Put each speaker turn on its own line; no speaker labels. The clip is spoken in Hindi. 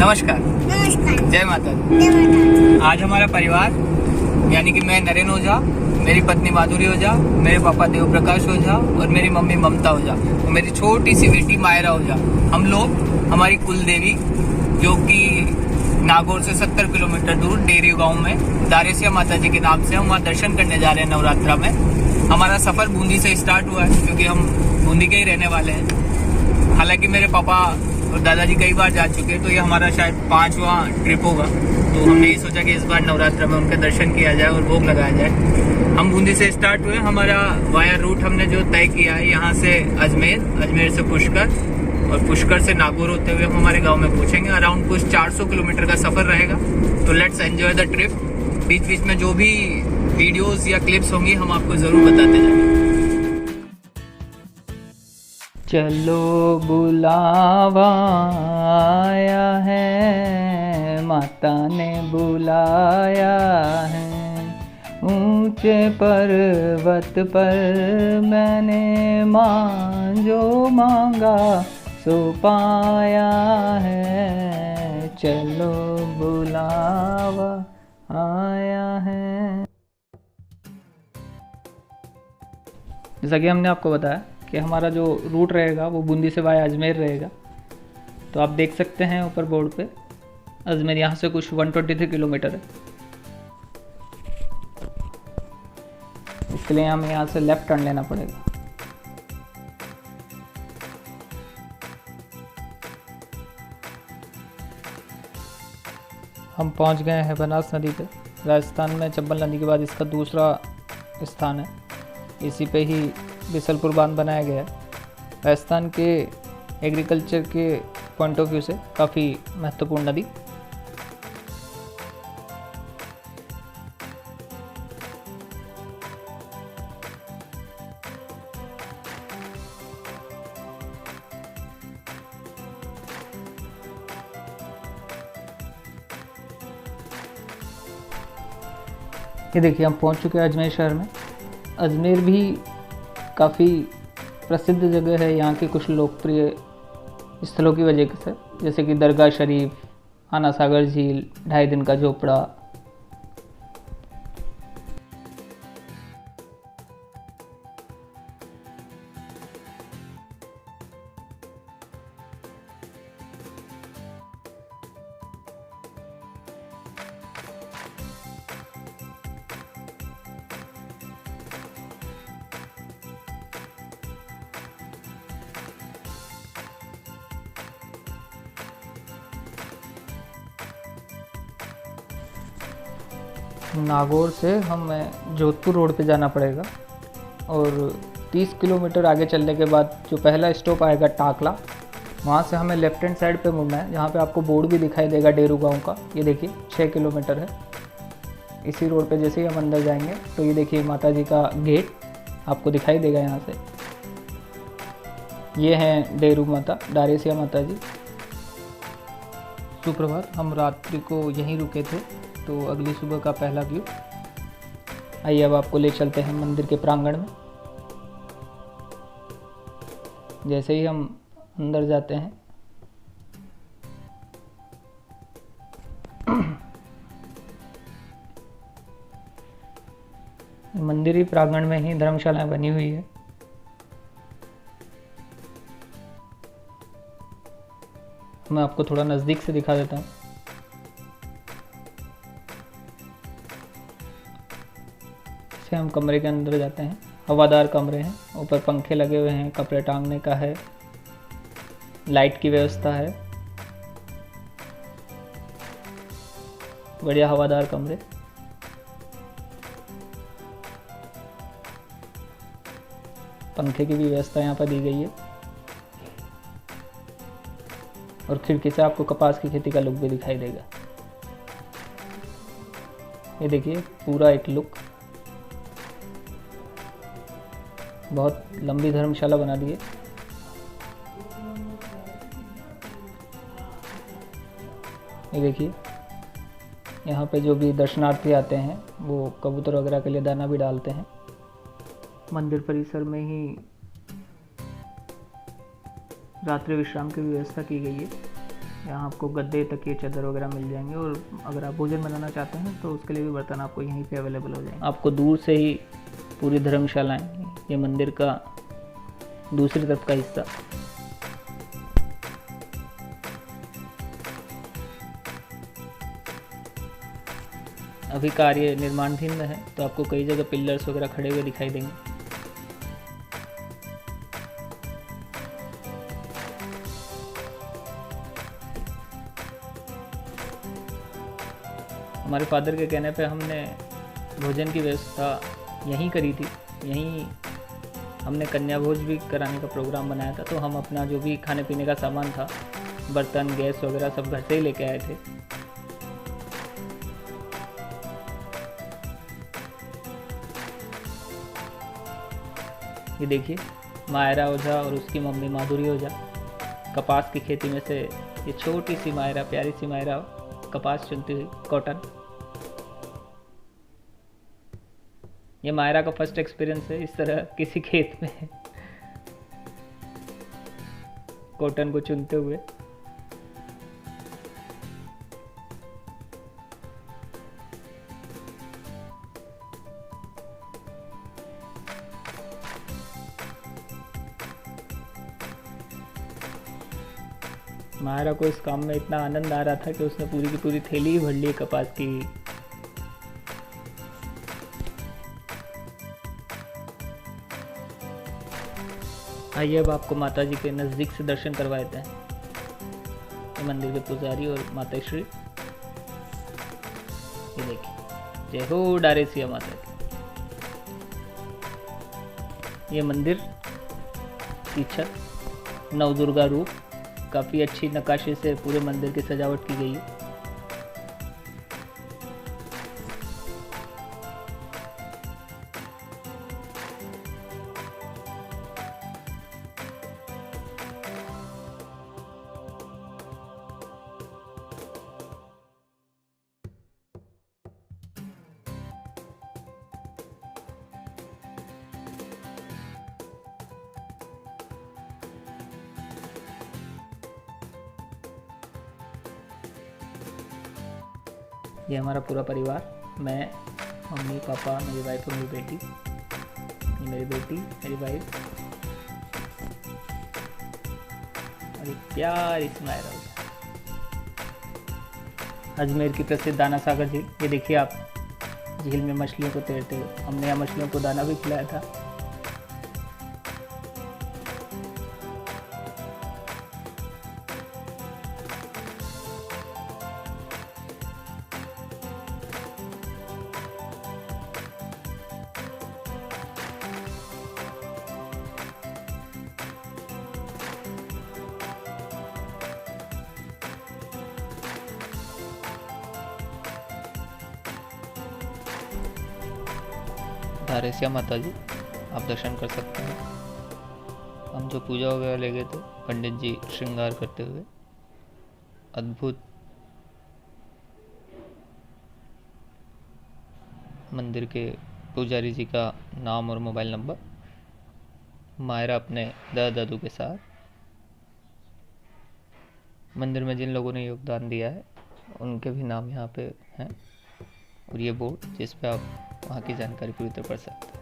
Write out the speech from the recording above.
नमस्कार।
नमस्कार।
जय माता दी।
जय माता दी।
आज हमारा परिवार यानी कि मैं नरेंद्र ओझा, मेरी पत्नी माधुरी ओझा, मेरे पापा देव प्रकाश ओझा और मेरी मम्मी ममता ओझा और मेरी छोटी सी बेटी मायरा ओझा, हम लोग हमारी कुल देवी जो कि नागौर से 70 किलोमीटर दूर डेरी गांव में दारेसिया माता जी के नाम से हम वहाँ दर्शन करने जा रहे हैं नवरात्रा में। हमारा सफर बूंदी से स्टार्ट हुआ है क्योंकि हम बूंदी के ही रहने वाले हैं। हालांकि मेरे पापा और दादाजी कई बार जा चुके हैं, तो ये हमारा शायद 5वां ट्रिप होगा। तो हमने ये सोचा कि इस बार नवरात्र में उनका दर्शन किया जाए और भोग लगाया जाए। हम बूंदी से स्टार्ट हुए। हमारा वाया रूट हमने जो तय किया है यहाँ से अजमेर से पुष्कर और पुष्कर से नागौर होते हुए हम हमारे गांव में पहुंचेंगे। अराउंड कुछ 400 किलोमीटर का सफर रहेगा। तो लेट्स एंजॉय द ट्रिप। बीच बीच में जो भी वीडियोस या क्लिप्स होंगी हम आपको जरूर बताते जाएंगे। चलो बुलावा आया है, माता ने बुलाया है। ऊंचे पर्वत पर मैंने मां जो मांगा सो पाया है। चलो बुलावा आया है। जैसा कि हमने आपको बताया कि हमारा जो रूट रहेगा वो बूंदी से वाया अजमेर रहेगा। तो आप देख सकते हैं ऊपर बोर्ड पे अजमेर यहाँ से कुछ 123 किलोमीटर है। इसके लिए हमें यहाँ से लेफ्ट टर्न लेना पड़ेगा। हम पहुँच गए हैं बनास नदी पे। राजस्थान में चंबल नदी के बाद इसका दूसरा स्थान है। इसी पे ही बिसलपुर बांध बनाया गया है। राजस्थान के एग्रीकल्चर के पॉइंट ऑफ व्यू से काफ़ी महत्वपूर्ण नदी। ये देखिए हम पहुंच चुके हैं अजमेर शहर में। अजमेर भी काफ़ी प्रसिद्ध जगह है यहाँ के कुछ लोकप्रिय स्थलों की वजह से, जैसे कि दरगाह शरीफ, आना सागर झील, 2.5 दिन का झोपड़ा। नागौर से हमें जोधपुर रोड पे जाना पड़ेगा और 30 किलोमीटर आगे चलने के बाद जो पहला स्टॉप आएगा टाकला, वहाँ से हमें लेफ्ट हैंड साइड पे मुड़ना है। जहाँ पे आपको बोर्ड भी दिखाई देगा डेरू गांव का। ये देखिए 6 किलोमीटर है। इसी रोड पे जैसे ही हम अंदर जाएंगे तो ये देखिए माता जी का गेट आपको दिखाई देगा यहाँ से। ये हैं डेरू माता, दारेसिया माता जी। सुप्रभात। हम रात्रि को यहीं रुके थे, तो अगली सुबह का पहला व्यू। आइए अब आपको ले चलते हैं मंदिर के प्रांगण में। जैसे ही हम अंदर जाते हैं मंदिर ही प्रांगण में ही धर्मशालाएं बनी हुई है। मैं आपको थोड़ा नज़दीक से दिखा देता हूँ। से हम कमरे के अंदर जाते हैं। हवादार कमरे हैं, ऊपर पंखे लगे हुए हैं, कपड़े टांगने का है, लाइट की व्यवस्था है। बढ़िया हवादार कमरे। पंखे की भी व्यवस्था यहाँ पर दी गई है और खिड़की से आपको कपास की खेती का लुक भी दिखाई देगा। ये देखिए पूरा एक लुक। बहुत लंबी धर्मशाला बना दी है। ये देखिए यहाँ पे जो भी दर्शनार्थी आते हैं वो कबूतर वगैरह के लिए दाना भी डालते हैं। मंदिर परिसर में ही रात्रि विश्राम की व्यवस्था की गई है। यहाँ आपको गद्दे, तकिए, चादर वगैरह मिल जाएंगे। और अगर आप भोजन बनाना चाहते हैं तो उसके लिए भी बर्तन आपको यहीं पे अवेलेबल हो जाएंगे। आपको दूर से ही पूरी धर्मशालाएं, ये मंदिर का दूसरी तरफ का हिस्सा। अभी कार्य निर्माणाधीन में है, तो आपको कई जगह पिलर्स वगैरह खड़े हुए दिखाई देंगे। हमारे फादर के कहने पे हमने भोजन की व्यवस्था यहीं करी थी। यहीं हमने कन्या भोज भी कराने का प्रोग्राम बनाया था। तो हम अपना जो भी खाने पीने का सामान था, बर्तन, गैस वगैरह सब घर से ही लेके आए थे। ये देखिए, मायरा ओझा और उसकी मम्मी माधुरी ओझा कपास की खेती में से ये छोटी सी मायरा, प्यारी सी मायरा कपास चुनती हुई, कॉटन। ये मायरा का फर्स्ट एक्सपीरियंस है इस तरह किसी खेत में कॉटन को चुनते हुए। मायरा को इस काम में इतना आनंद आ रहा था कि उसने पूरी की पूरी थैली ही भर ली कपास की। आइए अब आपको माता जी के नज़दीक से दर्शन करवा देते हैं। ये मंदिर के पुजारी और माता श्री, ये देखिए, जय हो डारेसिया माता की। ये मंदिर की छत नवदुर्गा रूप, काफ़ी अच्छी नक्काशी से पूरे मंदिर की सजावट की गई है। ये हमारा पूरा परिवार, मैं, मम्मी, पापा, मेरी वाइफ और मेरी बेटी। ये मेरी बेटी, मेरी वाइफ और एक प्यारी सी मायरा। अजमेर की प्रसिद्ध दाना सागर झील, ये देखिए आप झील में मछलियों को तैरते हुए। हमने यहाँ मछलियों को दाना भी खिलाया था। धारेसिया माता जी आप दर्शन कर सकते हैं। हम जो पूजा वगैरह ले गए थे, पंडित जी श्रृंगार करते हुए, अद्भुत मंदिर के पुजारी जी का नाम और मोबाइल नंबर, मायरा अपने दादा दादू के साथ। मंदिर में जिन लोगों ने योगदान दिया है उनके भी नाम यहाँ पे हैं, और ये बोर्ड जिस पे आप वहाँ की जानकारी पूरी तरह पढ़ सकते हैं।